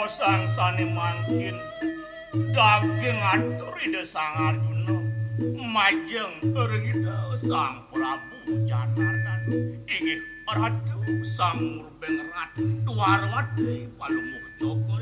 Sangsane mangkin daging atur ide Sang Arjuna majeng ridho Sang Prabu Janardan inggih ratu Sang Murbeng Rat Dwarwati palumuh cokor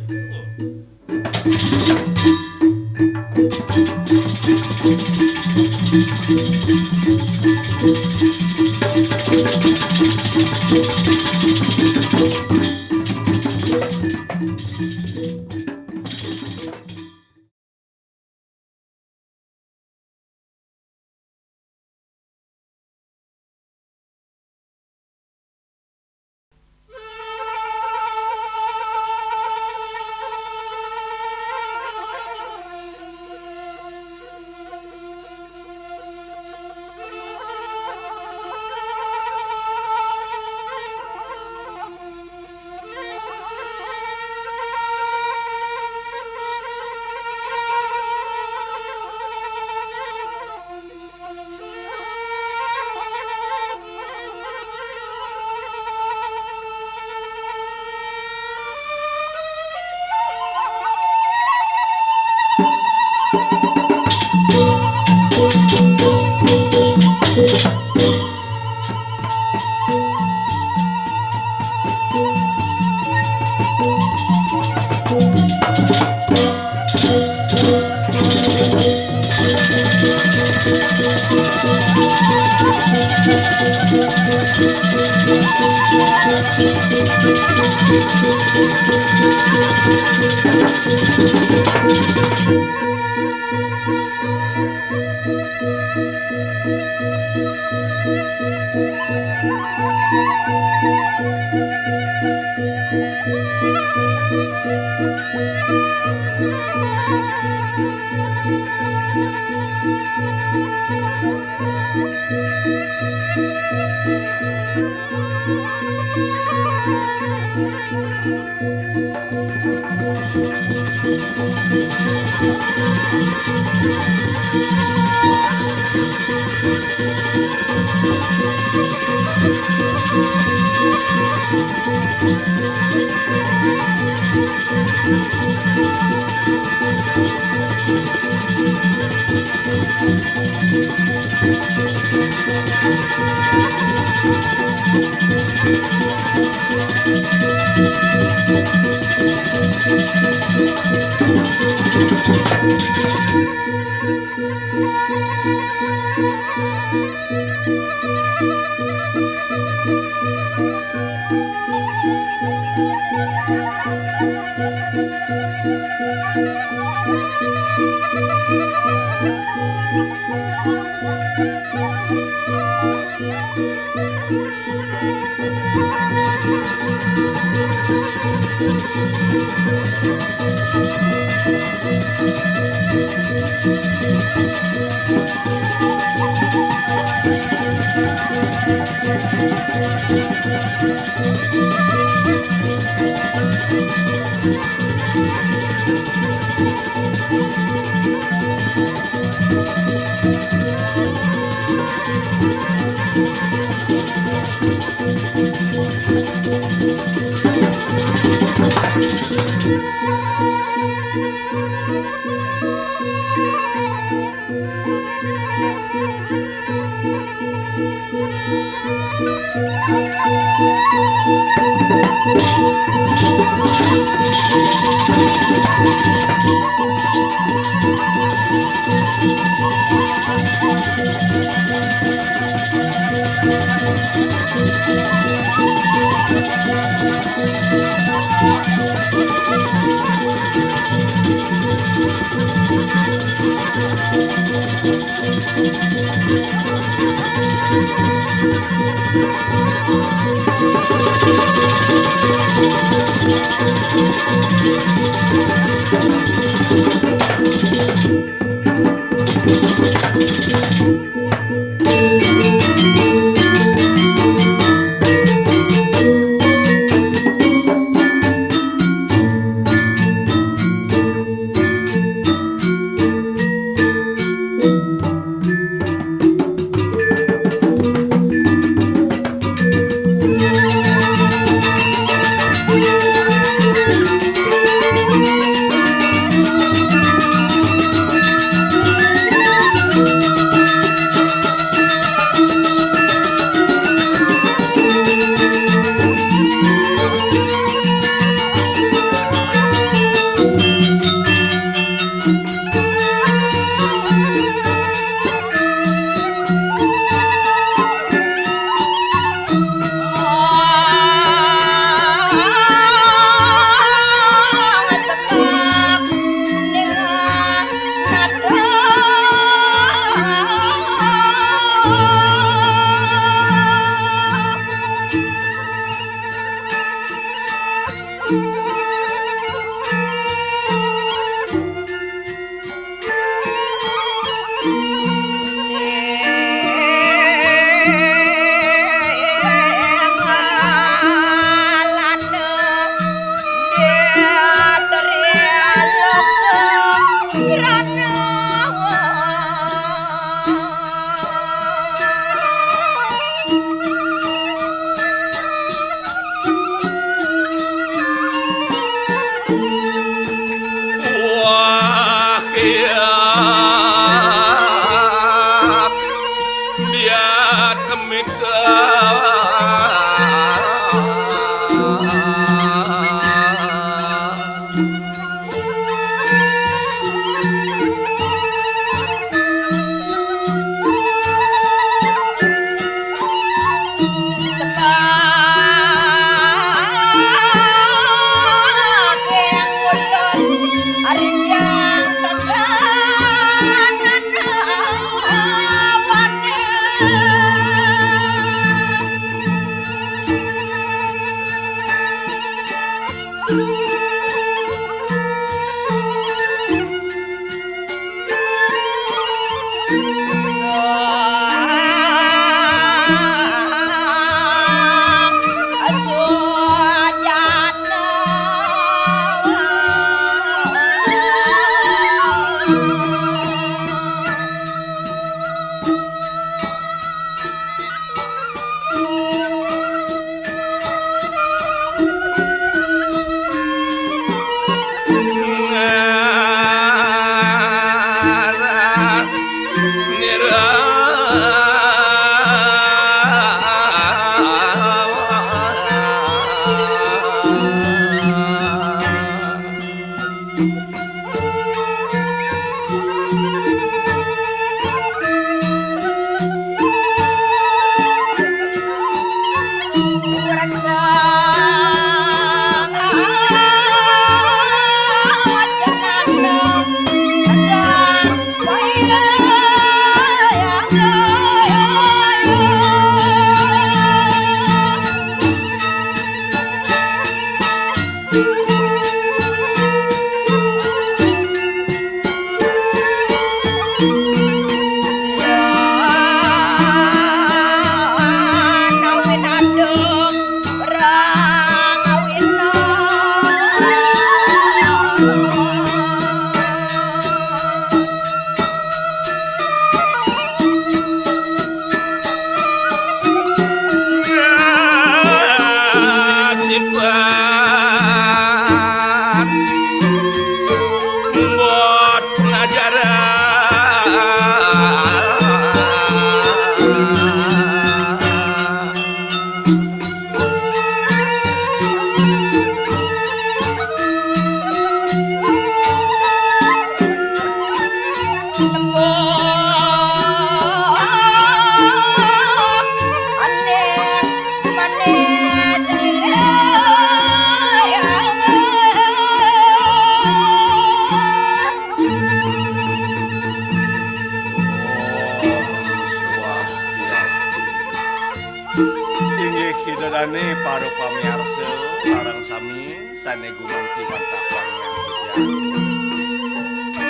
Inggih hidodane para pamirsa sareng sami saneguman kiwantah wangyang titiang.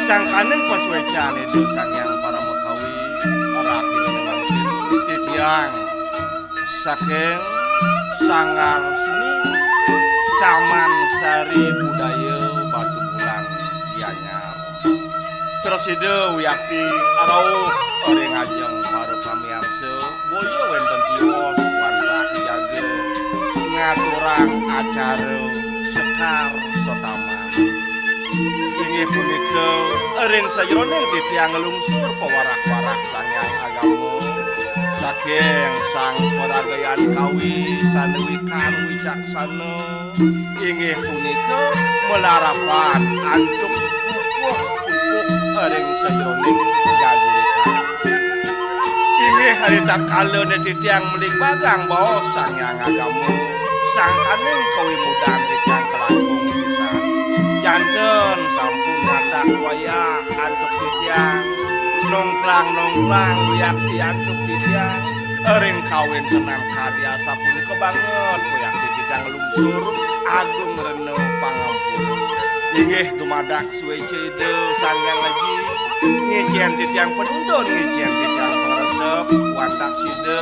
Sangkaning paswecane dosang yang para mekawi ora kinenengan titiang saking Sanggar Seni Taman Sari Budaya Batu Bulan Gianyar. Preside Wiyakti arauh ring ajeng para pamirsa boyo wonten tiwas wantah jaga ngaturang acara Sekar Sotaman. Inggih punika ring sajroning titiang ngelungsur pewarak-warak sangyang agama saking sang peragayan kawi sanewikan wicaksana inggih punika melarapan antuk pupuk ring sajroning jagurikan. Inggih harita kala titiang meling bagang bawa sangyang agama sangkaning kawimudan titiang kelangkung pisan janten sampun ngatak wayah antuk titiang nongklang Wiyakti antuk titiang ring kawin tenan karya sapunika banget Wiyakti titiang ngelungsur agung rene pangampun. Inggih dumadak suwece ide sanggang lagi ngician titiang penundun ngician titiang peresep watak side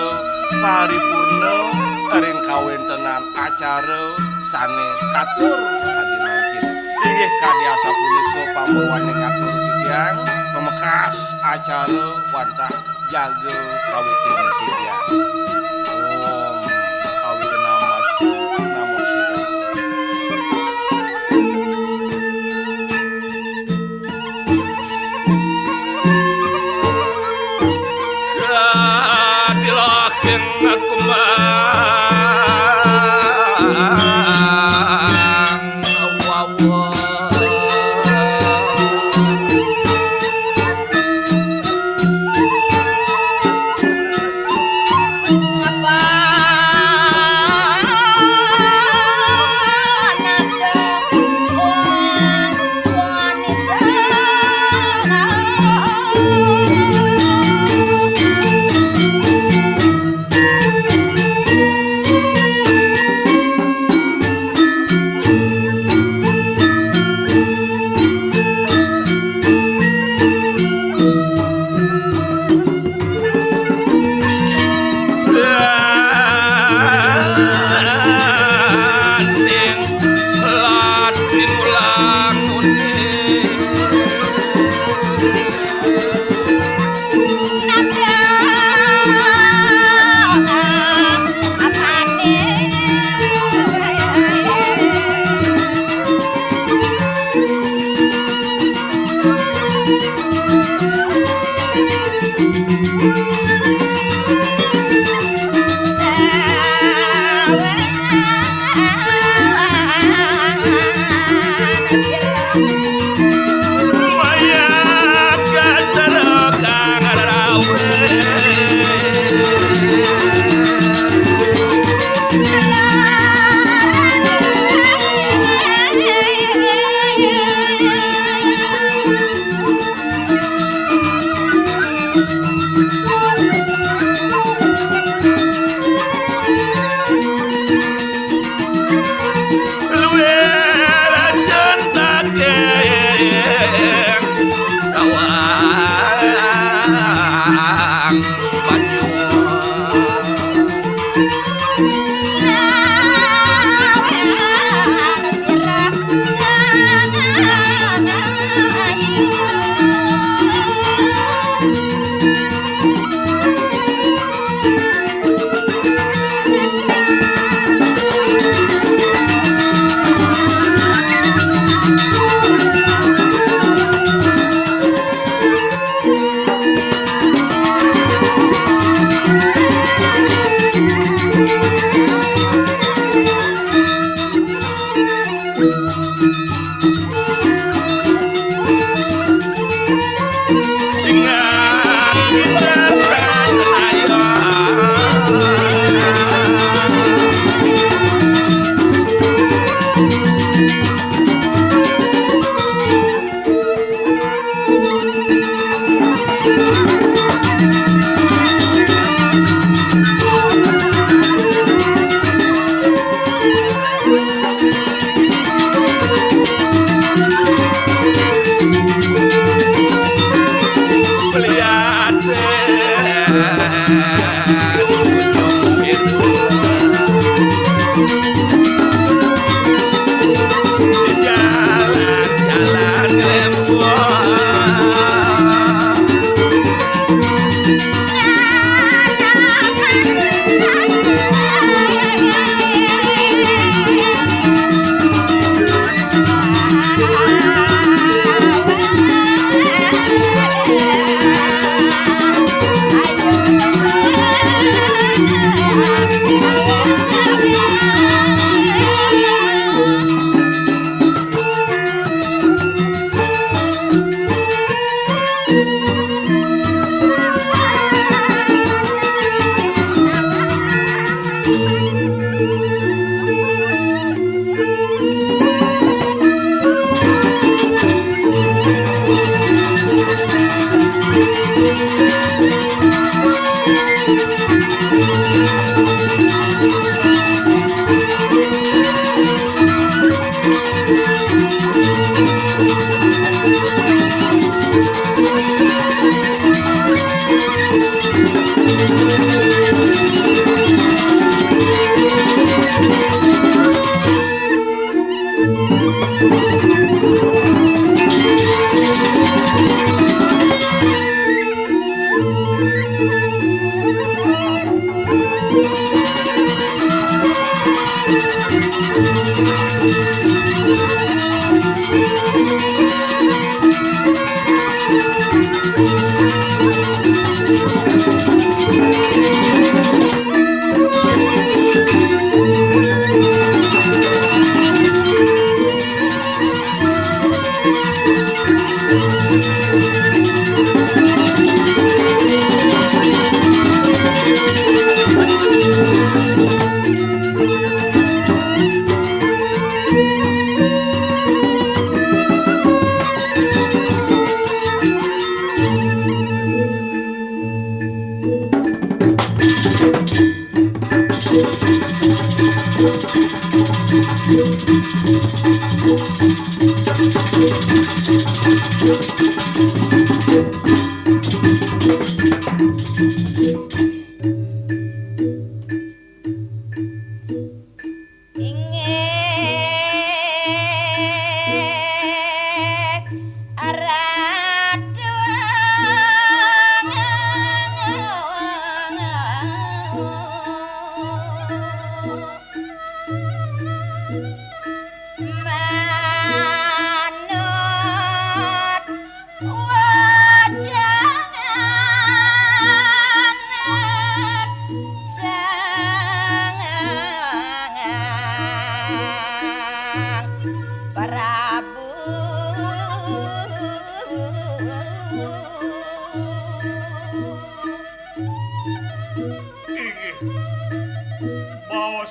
paripurna ring kawin tenan acara sane katur hadi mangkin. Inggih karya sapunika pambawane ngatur titiang pemekas acara wantah jaga kawitin titiang. Om kawitin namastu namo sida. Kadilakin kumbang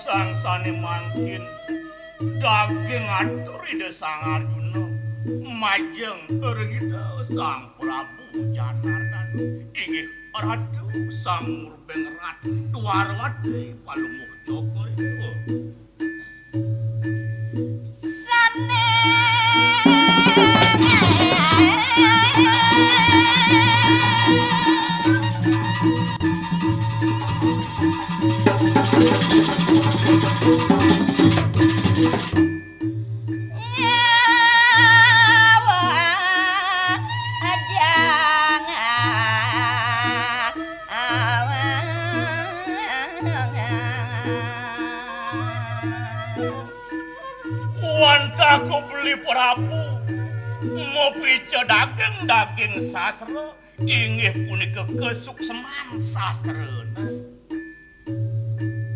sangsane mangkin daging atur ide Sang Arjuna majeng regida Sang Prabu Janardan inggih ratu Sang Murbeng Ratu Dwarwati palumuh Joko Wantaku beli Prabu ngopi daging sastra inggih punika kesukseman sastrana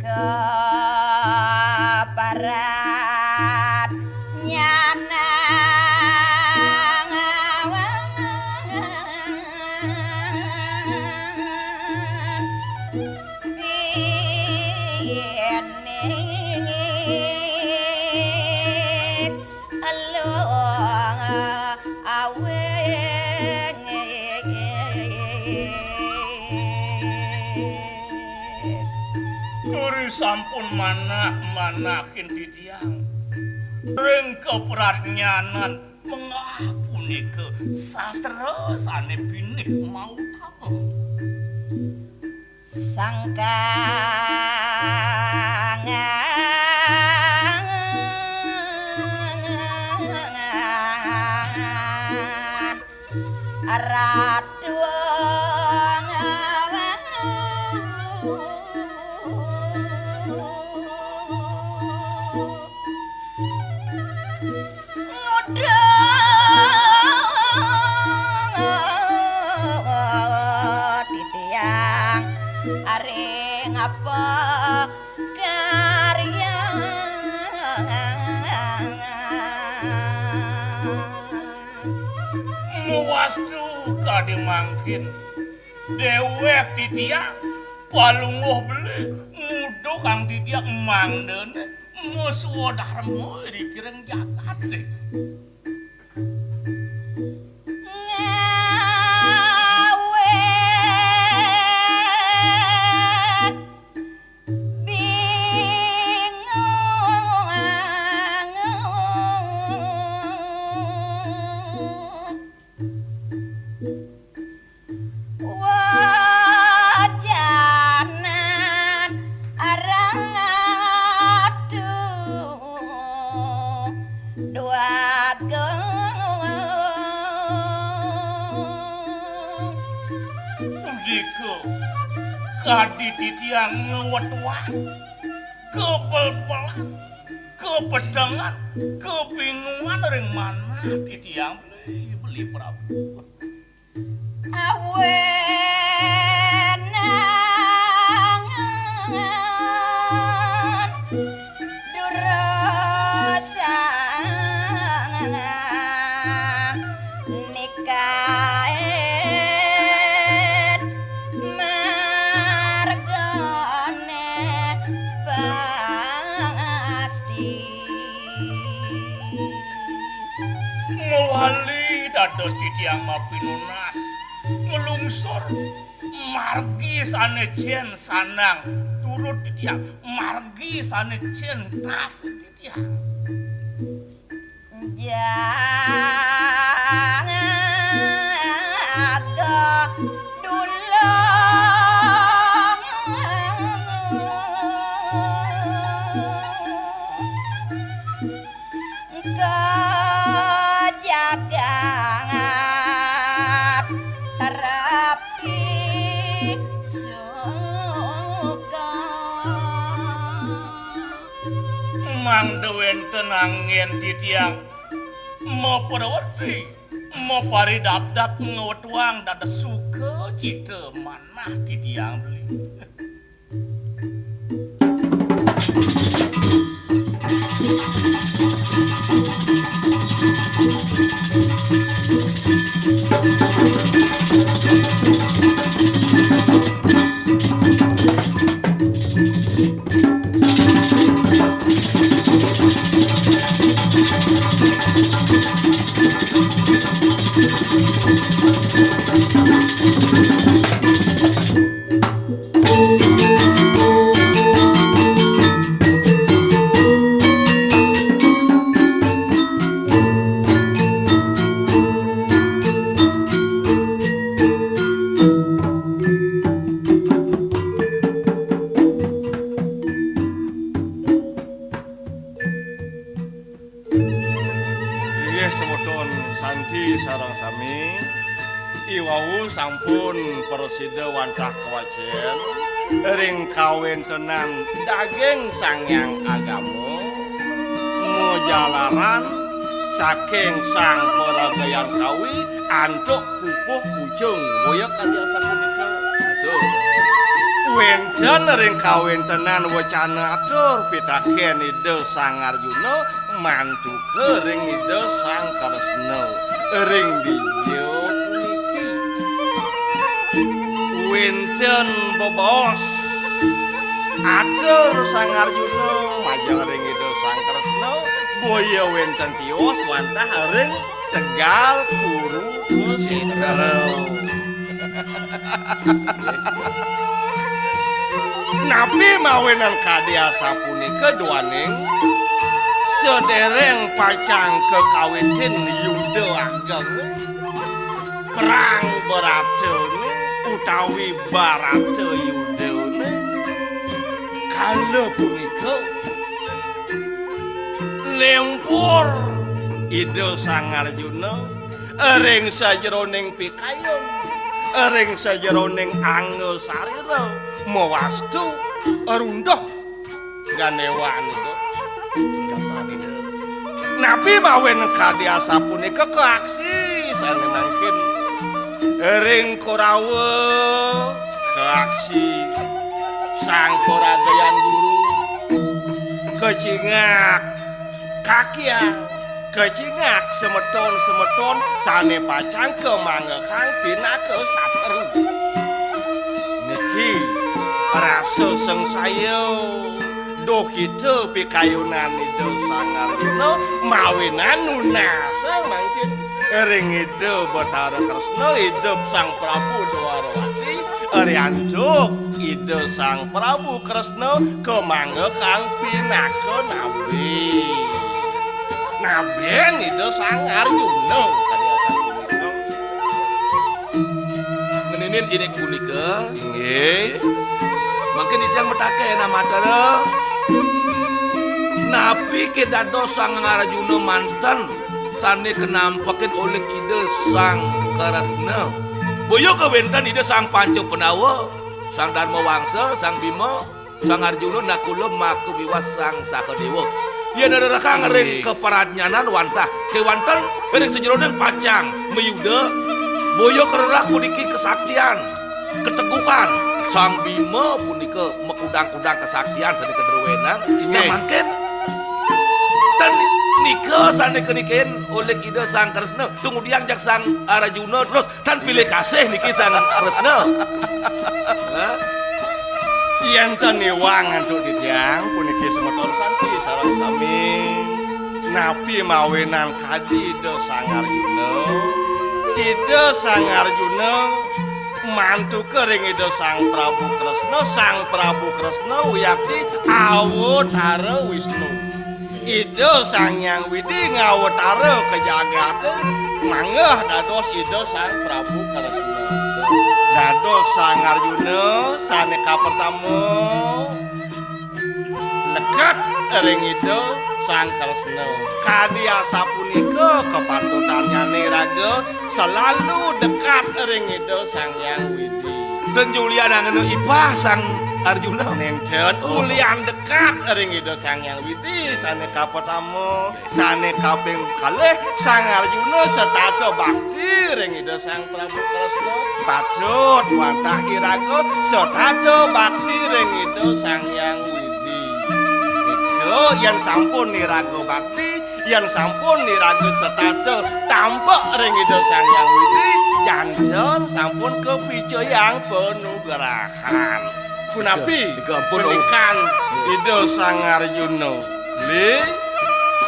keparat nyanang sampun manah-manahin titiang ring kepratnyanan mengapuni ke sastra sane binih mau tamu sangkangan ratu apa karya muwastu kadimangkin dewek titiang palunguh beli mudo kang titiang mangden musuh dharma dikireng jagat deh kadi titiang ngewet-wet kepel-pelan kepedengan kebingungan ring manah titiang beli Prabu awenangan durasana nikahen margane pasti ngewali dados titiang mapinunas ngelungsur margi sanejen sanang turut titiang margi sanejen tas titiang jangan agak dulang kejagangan rapi suka mangda wenten angin titiang mau perwati mau paridap-dap ngewet-wang dada suka cita manah titiang beli sampun persida wantah kewajian ring kawin tenan daging sangyang agama mojalaran saking sang peragayan kawi antuk pupuh ujung boyok kanjeng sapunika atur wenten ring kawin tenan wacana atur pitaken ide sang Arjuna mantu ring ide sang Kresna ring dijo wenten bobos atur sang Arjuna majeng ring ida sang Kresna boya wenten tios wantah ring Tegal Kuru Kusindara napi mawenan kadiasa punika duaning sedereng pacang kekawiten Yuda Ageng perang beratene utawi Barata Yudana kala punika lempur ida sang Arjuna ring sajeroning pikayon ring sajeroning angel sarira mawastu rundoh ganewan itu nabi mawen kadiasa punika keaksi sane mangkin ring Korawa keaksi sang Koragayan Guru kecingak kakiang kecingak semeton sane pacang kemangekang pinake sateru niki rasa sengsaya doh kita pikayunan itu sang Arjuna mawinan nunasa mangkin ring ide Bathara Kresna hidup sang Prabu Dwarawati arianjuk ide sang Prabu Kresna kemangekang pinake nabi naben ide sang Arjuna kadiasa punika ngeninin ini punika nggih mungkin ijang metake nama dara nabi kedados sang Arjuna manten sane kenampakin oleh ide sang Kresna boyo kewenten ide sang Panca Penawa Sang Dharma Wangsa, Sang Bima, Sang Arjuna nakula maku biwas Sang Sakadewa. Yen nerekang ring keparadnyanan wantah kewanten ring sejeroning pacang meyuda boyo kererah puniki kesaktian, keteguhan. Sang Bima punika mekudang-kudang kesaktian sanika derwenang inggih mangken dan nika sanika nikeun oleh ida Sang Kresna kemudian jak Sang Arjuna terus dan pilih kasih niki Sang Kresna. Yen teniwang antuk titiang puniki semeton santi sareng sami napi mawenan kadi ida Sang Arjuna. Ida Sang Arjuna mantu kering ida Sang Prabu Kresna. Sang Prabu Kresna yakti awatara Wisnu. Ida Sang Hyang Widi ngawatara ke jagat manggah dados ida Sang Prabu Kresna. Dados Sang Arjuna saneka pertama lekat ring ida Sang Kresna. Kadi asapunika kepatutannya niraga selalu dekat ring ida Sang Hyang Widi. Dan Julian angeno ipah Sang Arjuna nenten ulian dekat ring ida Sang Hyang Widi saneka pertama saneka ping kalih Sang Arjuna setata bakti ring ida Sang Prabu Kresna. Patut wantah iraga setata bakti ring ida Sang Hyang Widi. Yen sampun niraga bakti, yen sampun niraga setata tampak ring ida Sang Hyang Widi, janjen sampun kepicayang panugrahan. Punapi punikan ida Sang Arjuna. Li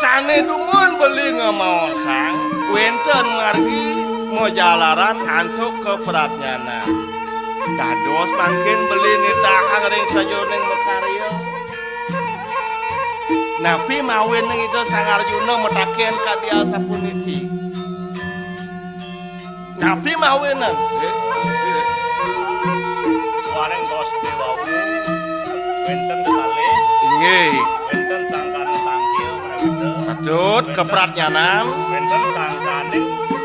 sane dumun beli ngamaosang wenten margi mojalaran antuk keperatnyana. Dados mangkin beli nitahang ring sajoning makarya. Napi mawin ning ida Sang Arjuna metaken kadia sapuniki. Napi mawinan Wareng bos dewawu wenten kalih inggih wenten sangkane sangkil prawida patut kepratnyanan wenten sangkane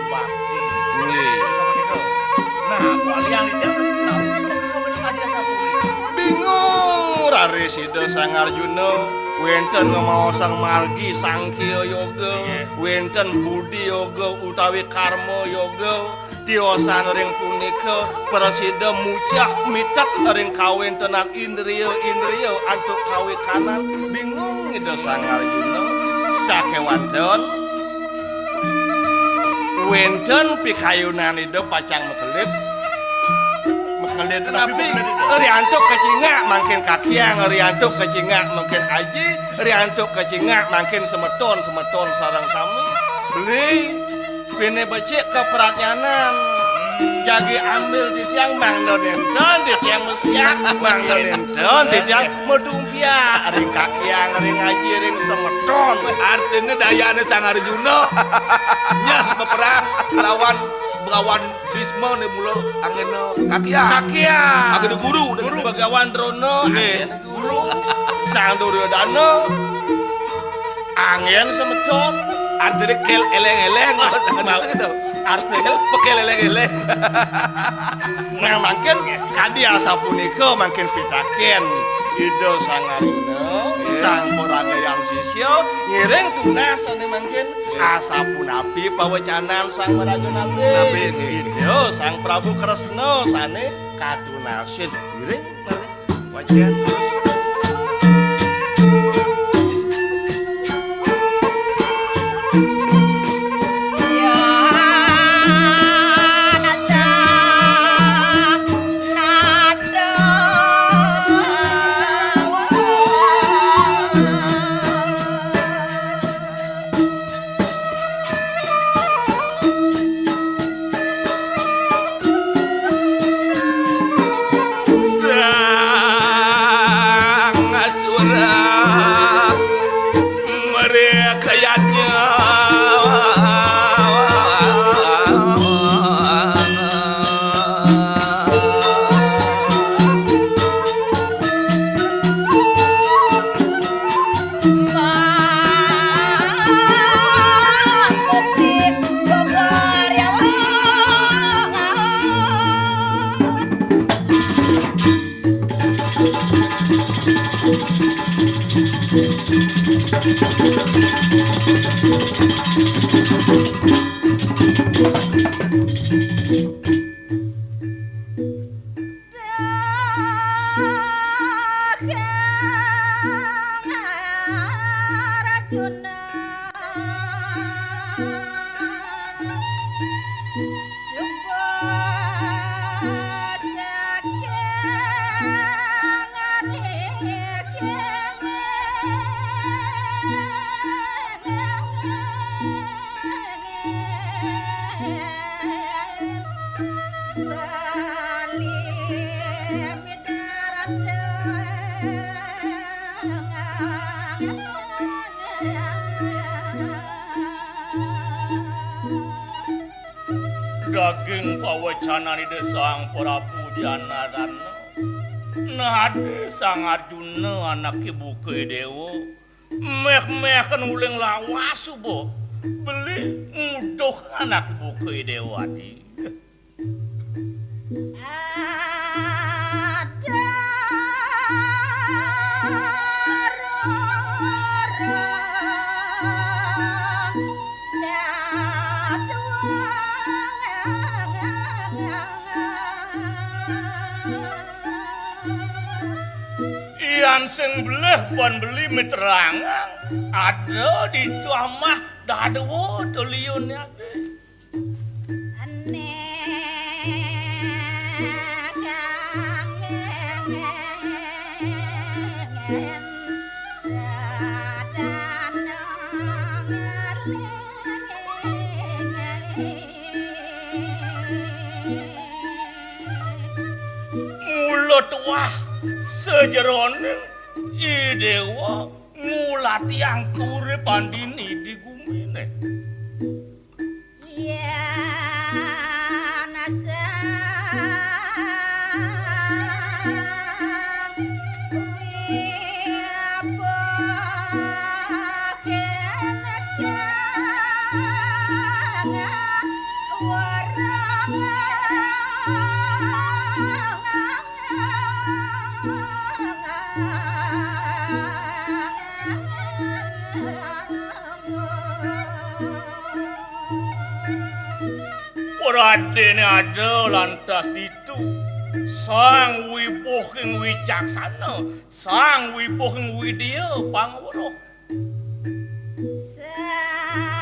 bakti. inggih Sapunika. Nah, kalian itu ada sapune. bingung raris ida Sang Arjuna wenten ngamaosang margi sangkya yoga wenten budi yoga utawi karma yoga tiosan ring punika prasida mucah mitak ring kawentenan indriya antuk kawekanan. Bingung ida Sang Arjuna sakewanten wenten pikayunan ida pacang mekelip tapi riantuk kecingak makin kakiang riantuk kecingak makin aji riantuk kecingak makin semeton sarang sami beli bene becik keperatnyanan jagi ambil di tiang mangdo nenten di tiang mesiak mangdo nenten di tiang medumpia ring kakiang ring aji ring semeton. artinya dayane Sang Arjuna nyah beperang lawan Begawan Bisma nih mula angin kakiang angin guru Begawan Drono Nggih. guru Sang Duryodana angin semeton artinya kel eleng-eleng artinya pekel eleng-eleng nah makin kadi asapunika makin pitaken ida Sang Arjuna Sang Poragayan Sisya ngiring tunas ane makin asapunapi pawacanan Sang Raja-nabi ida Sang Prabu Kresna sane katunasin ngiring wajan terus Daging pawacana di desang Prabu Janarana nade sang Arjuna anak ibu Dewa meh-meh uling lawas bo beli nguduh anak ibu Dewa di sing beleh pon beli miterangan ada di tuamah dadawo toliunnya mulut wah sejeroning Dewa ngulati yang kure pandini di gumine. Ya nasa Raden ada lantas itu sang wibohing wicaksana sang wibohing widya pangwara sang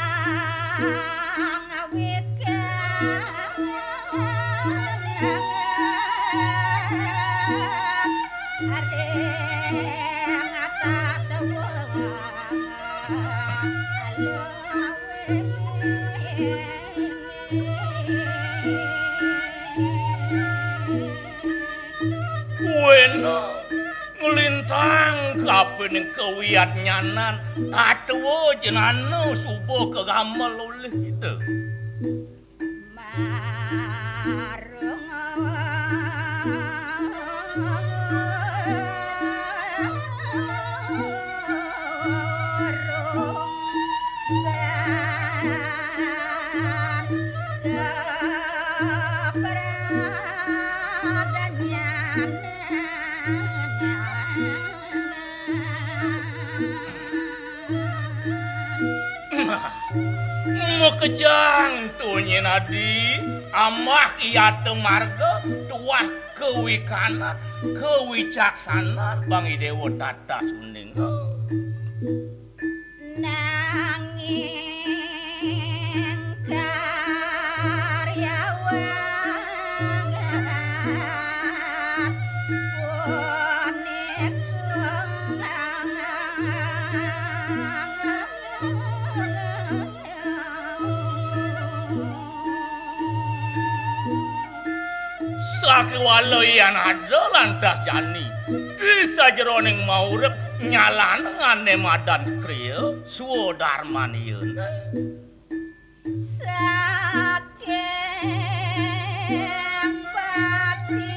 ngelintang kapan kewiat nyanan tatuwo jenano subuh kegamal oleh kita marung kejang tunyi nadi amah iya temarga tuah kewikanan kewicaksanan Bang Dewa tata suning nanging karyawan sakiwaloyan ada lantas jani bisa jeroning maurep nyalan ngane madan kriya suodarman yeun saking bakti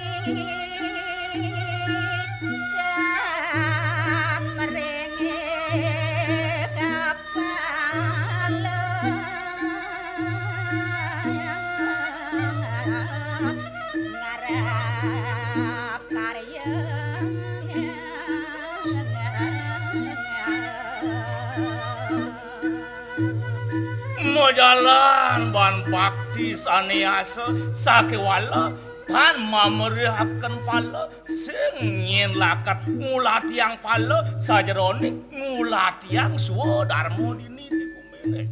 dan merengek ngarap karya jalan ban bakti saneasa sakewala tan mamerihaken pala sing nyen lakat ngulat yang pala sajerone ngulat yang swadarma dini kumene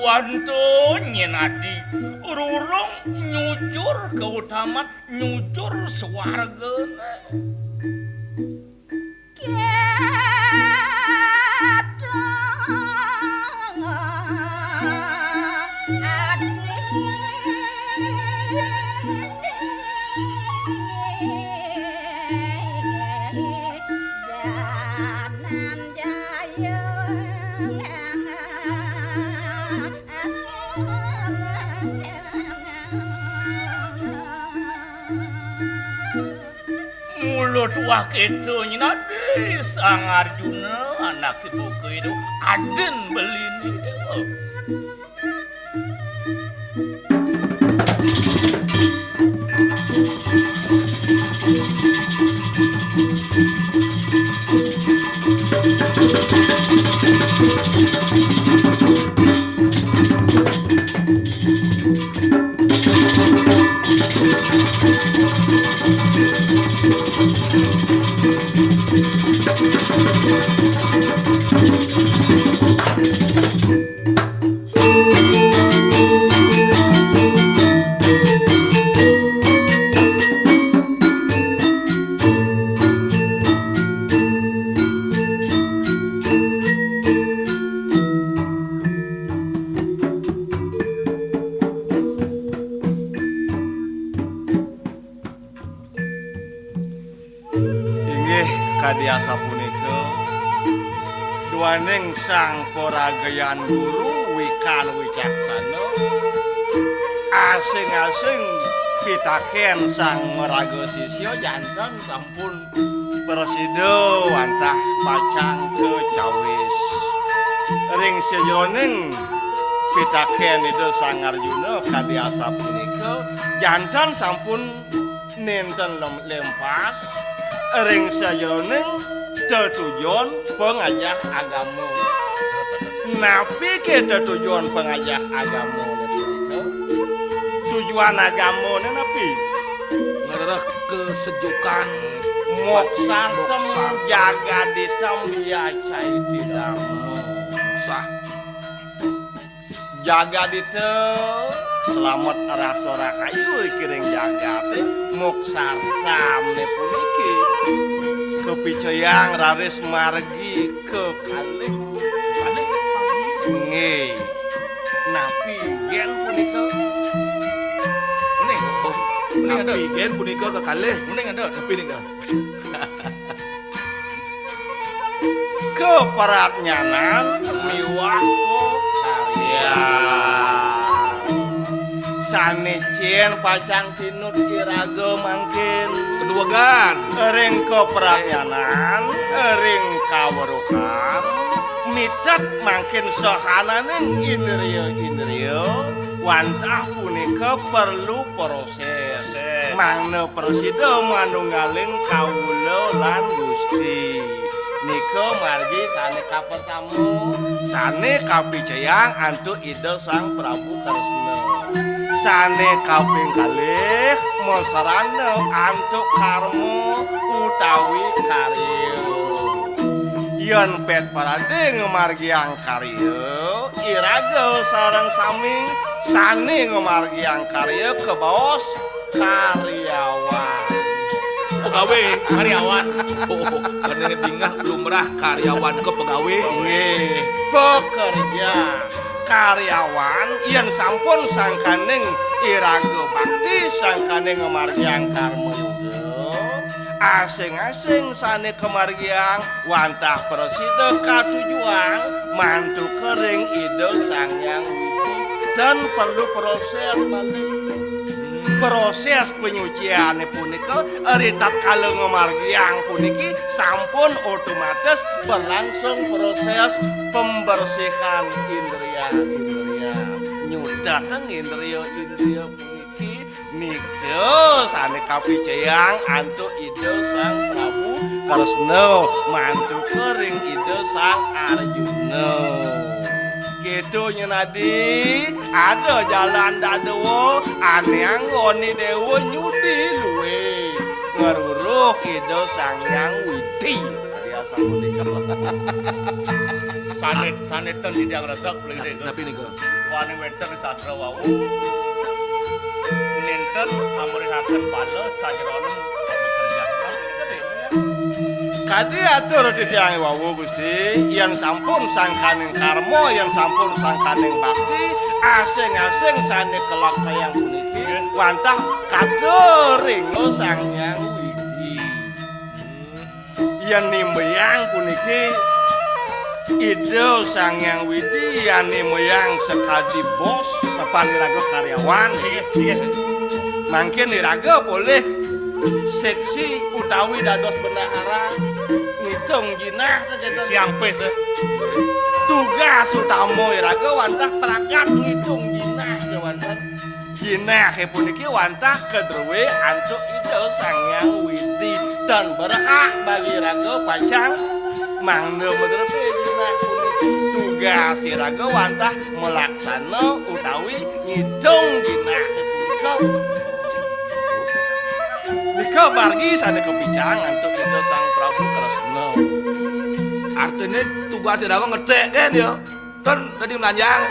Wanto nyenadi ururung nyujur keutamaan nyujur swargana Wah itu nyinadi sang Arjuna anak ibu itu aden belini kadiasa punika duaning sang poragayan guru wikan wicaksana asing-asing pitaken sang meraga sisya jantan sampun prasida wantah pacang kecawis ring sejoning pitaken itu sang Arjuna kadiasa punika jantan sampun nenten lempas ring sajeroning tetujuan pengajak agama. Napi kita tujuan pengajak agama tujuan agama napi adalah kesejukan moksartem jaga ditam biacai tidak sah jaga ditam selamat rasora kayu kiring jagat moksartam ne puniki kepicayang raris margi ke kalih nge napi gen punika uning ada gen punika ke kalih uning ada tapi nika keparatnyanan miwah karya sanicien pacang tinut iraga mangkin kedua gan ring keperatnyanan ring kaweruhan mitat mangkin sahananing indriya wantah punika perlu proses mangna presida manunggaling kawula lan Gusti nika margi sane kapertamu sane kapicayang antuk ide Sang Prabu Kresna sane kaping kalih monsarana antuk karma utawi karya yen pet parade ngamargiang karya iraga sareng sami sane ngamargiang karya kebaos karyawan pegawai karyawan bener dingah lumrah karyawan ke pegawai nggih pekerja karyawan yen sampun sangkaning iraga bakti sangkaning ngamargiang karma yuga asing-asing sane kemargiang wantah presida katujuan mantu kering ide sang yang widi dan perlu proses balik proses penyucian punika eritat kalau ngemargiang puniki sampun otomatis berlangsung proses pembersihan indria nyudatan indria puniki nika sane kapicayang antuk ide sang Prabu Kresna mantu kering ide sang Arjuna gitu nyenadi ada jalan dadewo aneang ngoni dewa nyudi luwe ngeruruh ide sang yang widi biasa punika sanetan tidak resep lagi Napi nika. wani wenten sastra wau nenten amurihaken pala sajerono bekerja keras kadi atur titiang wawu Gusti yang sampun sangkaning karma yang sampun sangkaning bakti asing-asing sane kelak sayang puniki wantah kadering lo sang yang widi yang nimbayang puniki ide sang yang widi yang nimbayang sekadi bos papan niraga karyawan mungkin niraga boleh seksi utawi dados bendahara ngitung jinah siang pes tugas utama iraga wantah perangkat ngitung jinah ke wantah jinah ke puniki wantah kedruwe antuk ide sang yang widi dan berhak bagi raga pacang mangna medrepe jinah puniki tugas iraga wantah melaksana utawi ngitung jinah ke punika nika bargi sane kepicang antuk ide sang Prabu Kresna Artinya tugas dagang ngedek kan ya. Kan tadi melanjang.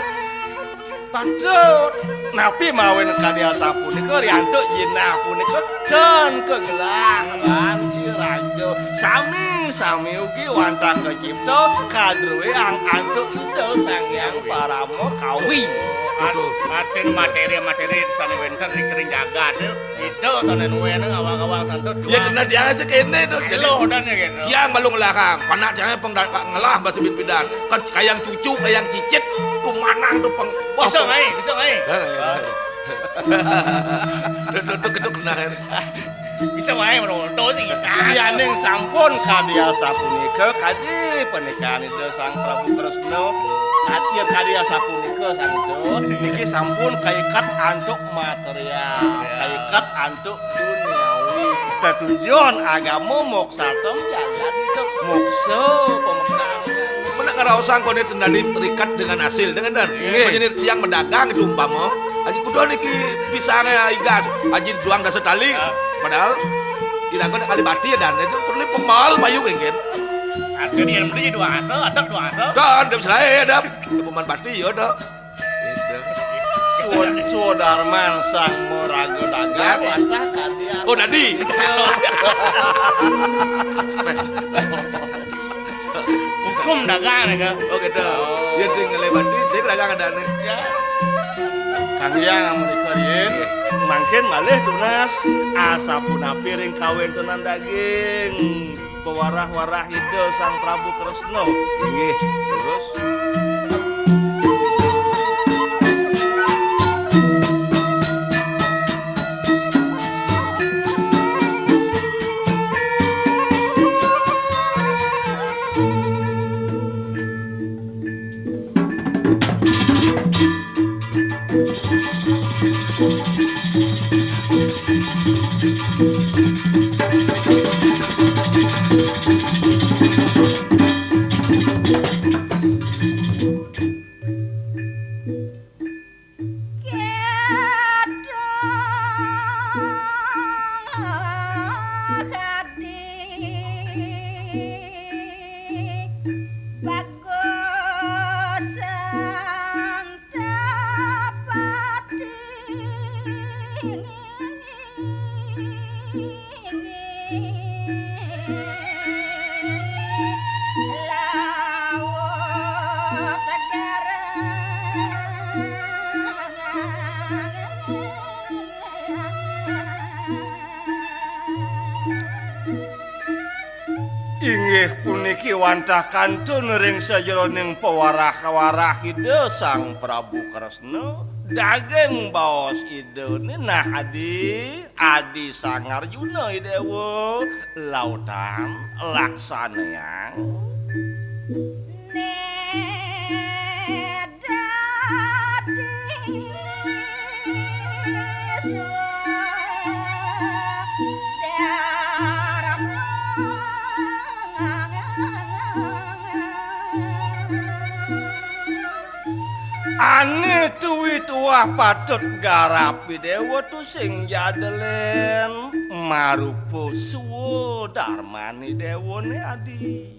Patut napi mawen kadia sapunika riantuk jinah punika dan kegelang lan iraga sami ugi wantah kecipta kadruwe ang antuk ide sang yang paramo kawi materi sane wenten dikering jagat itu sane nuwene awang-awang santut Ya kena dia sekene tuh. lo dan ya gitu Yang malu ngelakang, panak jangan ngelah bahasa bidan. Kan kayang cucu, kayang cicit, tuh manang tuh peng. bisa ngai Itu kena kan. bisa ngai meroto sih yaning sampun kadia sapunika kadi pernikahan ide sang Prabu Kresna katian kadia sapunika sangdo niki sampun kaikat antuk material kaikat antuk duniawi tetujuan agama moksa tom jalan itu moksa pemegang Menak ngaraosan kau ini tendani terikat dengan hasil dengan dan. Jadi yang mendagang itu umpama. Aji kudo niki pisangnya igas, aji duang dasar tali. Padahal tidak ada kali bati ya dan itu perlu pemal bayu kan. akhirnya yang beli dua asal ada dua asal Dan ada saya ada pemal bati ya ada. Sudarman sang morago dagang wantah kadia Oh Dadi. hukum dagang ya Oh gitu. Dia tinggal lebati, saya dagang ada nih. ya Kang Yang mereka yen mangkin malih tunas asa puna piring kawin tenan daging pewarah-warah itu sang Prabu Kresna inggih terus Inggih puniki wantah kantun ring sajroning pewarah-warah ide Sang Prabu Kresna daging baos idene nah adi Sangarjuna Dewa lautan laksanayang ane tuwi tuah patut garapi dewa tu sing jadelen marupa suwo darmani dewone adi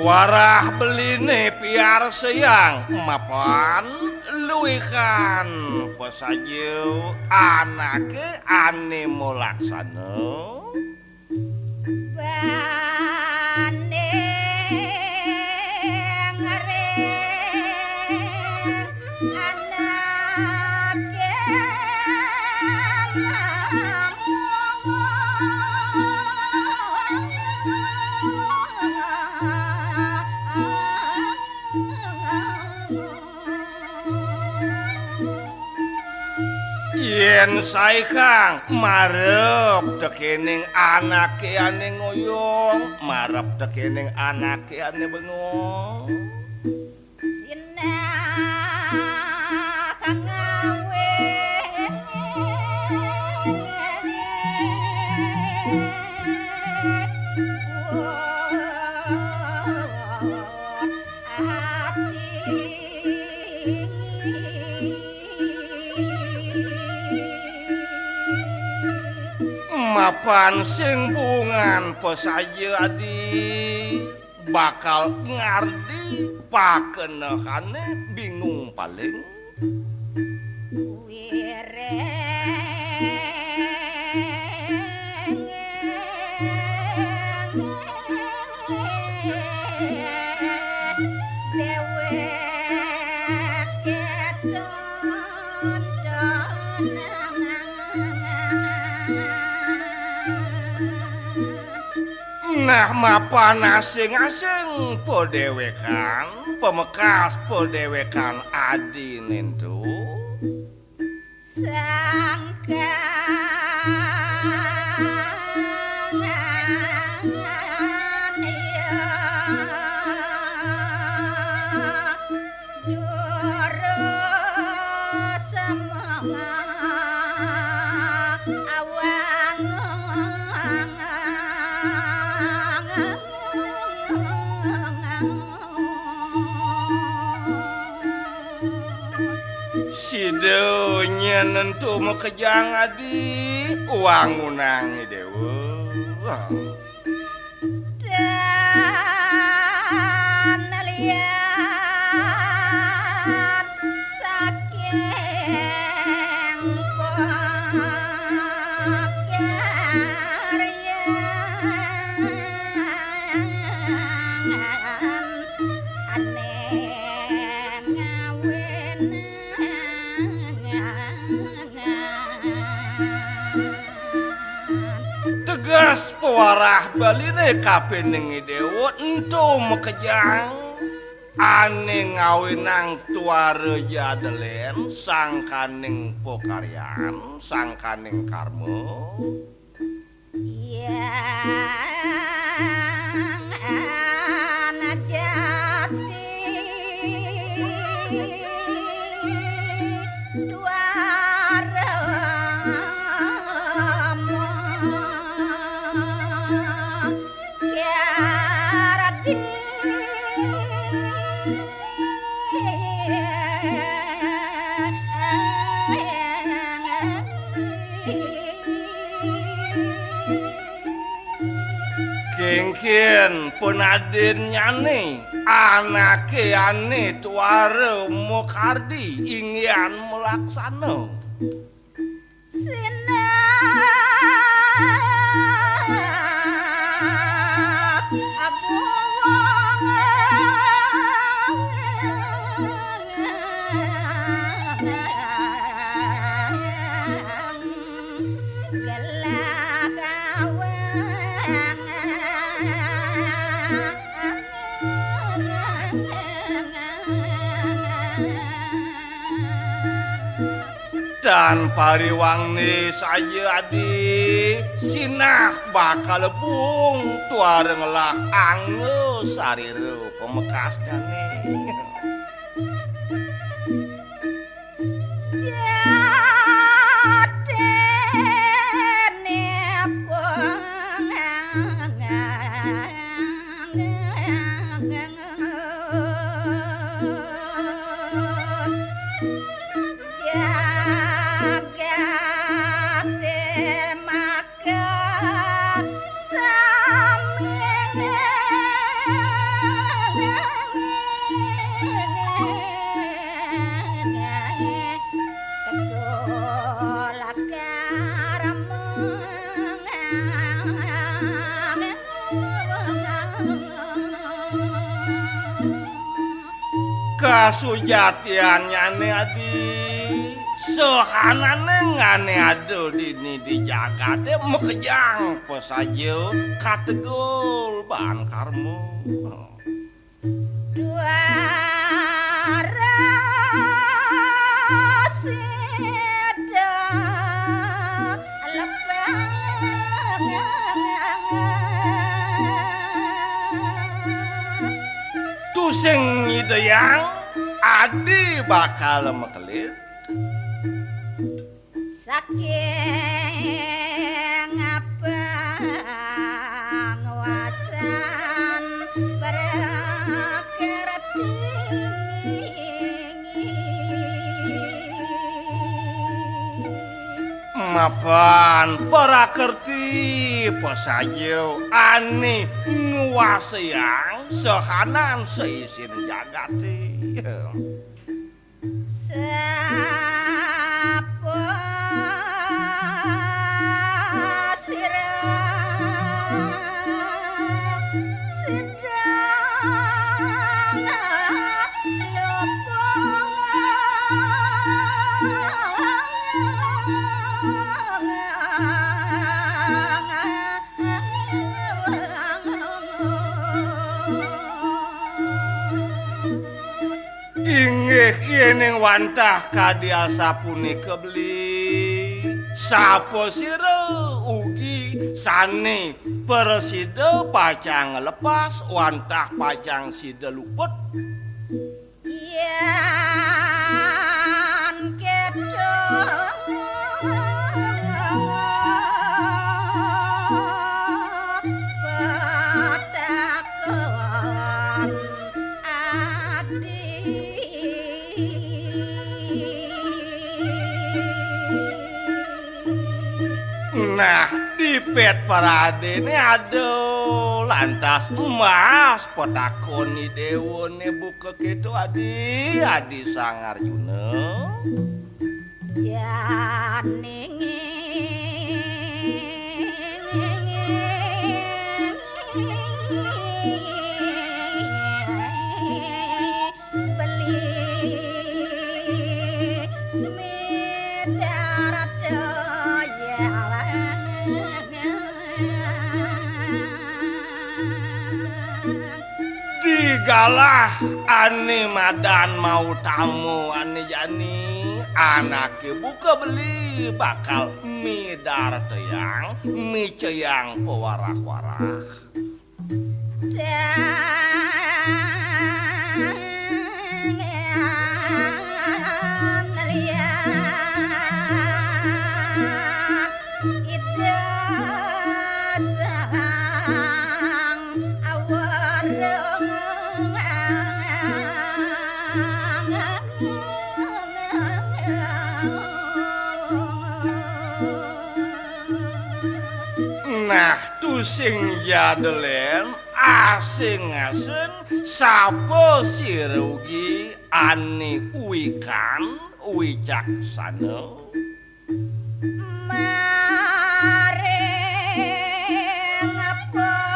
warah beline piar sayang mapan luikan pesajiu anake ane molaksana yen sae Kang marep dekening anake ane ngoyong marep dekening anake ane bengong Kang ngawe mapan sing bungan pesaje adi bakal ngardi pakenekane bingung paling nah mapan asing-asing podewekan pemekas podewekan adi nentu sangka sidonya nentu mekejang adi uang unang dewa dan lihat saking tegas pewarah baline kapening dewa entu mekejang ane ngawinang tuare jadelen sangkaning pokaryan sangkaning karma yang anak jati dua remo kiaradi kengkien penadin nyane anake ane tuare Mokardi ingin melaksana dan pariwangne saya adi sinah bakal bung tuareng lah ange sarire pemekas jane kasujatiannya ane adi sehanane ngane ado dini di jagate mekejang pesajo kategol bahan karmo dua sing yang adi bakal mekelit saking abang wasan berkerti mapan prakerti pesajo ane nguasayang sehanan seisin jagati sapa sirah sedang yening wantah kadiasa punika beli sapa sira ugi sane persida pacang lepas wantah pacang sida luput yan kedong patakon adi nah di pet paradene aduh lantas emas petakoni dewone buka gitu adi Sang Arjuna janingi galah ane madan mau tamu ane jani anake buka beli bakal midar teyang mi ceyang pewarah-warah nah tu sing jadelen asing-asing sapa sirugi ane uwikan wicaksana maring apa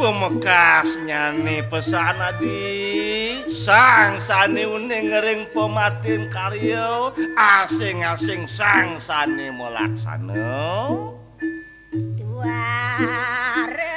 pemekas nyane pesanadi sang sane uning ring pematin karya asing-asing sang sane melaksana duareng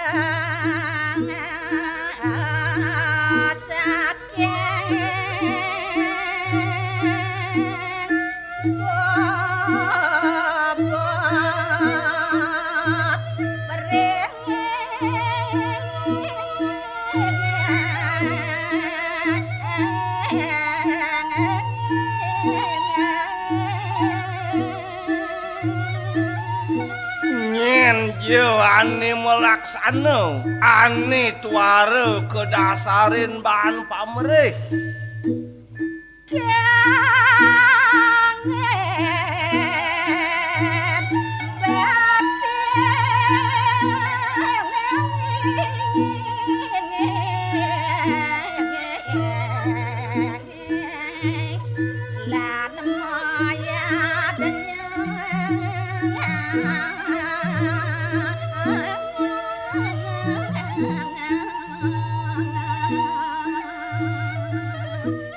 yo ane melaksana ane tuare kedasarin bahan pamrih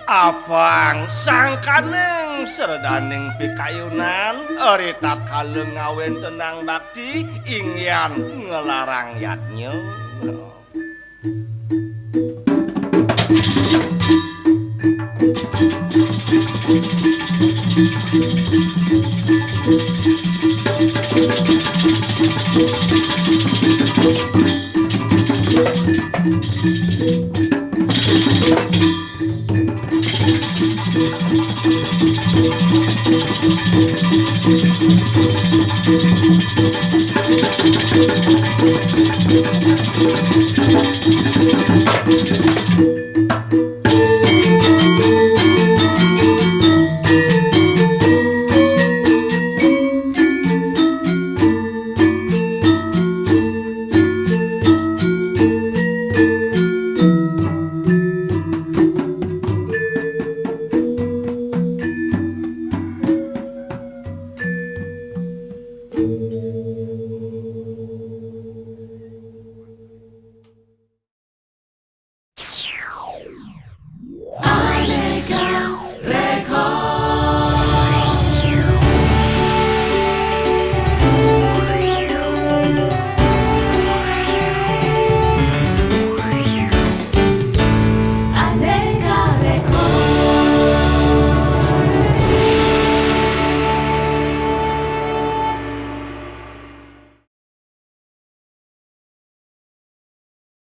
abang sangkaneng serdaning pikayunan eritat kaleng ngawen tenang bakti ingyan ngelarang yatnya